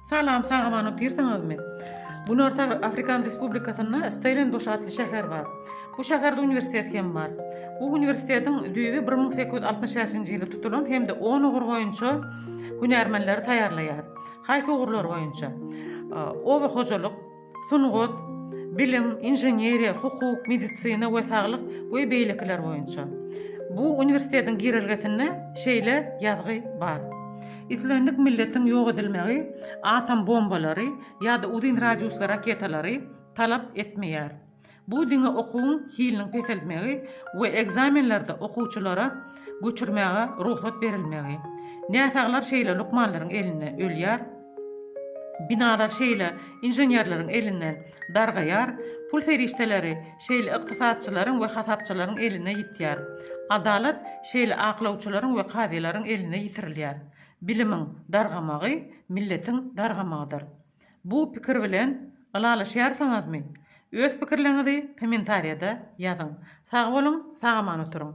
Salam, sağaman otirsaňyzmy? Bu Norta Afrikan Respublikasyna Steylen boşatly şäher bar. Bu şäherde universitet hem bar. Bu universitetiň düýbi 1865-nji ýyly tutulan hemde 10 ugur boýunça hünärmenleri taýýarlaýar. Haýsy ugurlar boýunça? Owa hojalyk, sungat, bilim, inженерия, hukuk, medisina we saglyk we beýlekler boýunça. Bu universitetiň girelgesinde şeýle ýazgy bar. İslendik milletin yok edilmegi, atom bombalary ýa-da udyn radiusly raketalary talap etmeýär. Bu diňe okuwun hiliniň peselmegi we egzamenlerde okuwçylara göçürmäge ruhsat berilmegi. Näsaglar şeýle lukmanlaryň eline ölýär, binalar şeýle inženýerleriň elinden dargaýar, pul ferişteleri şeýle ykdysatçylaryň we hasapçylaryň eline ýitýär. Adalet şeýle aklawçylaryň we kadylaryň eline ýitirilýär. Bilimiň dargamagy milletiň dargamagydyr. Bu pikir bilen ılalaşýarsaňyzmy? Öz pikirlerinizi kommentariýada ýazyň. Sag bolun, sagaman oturuň.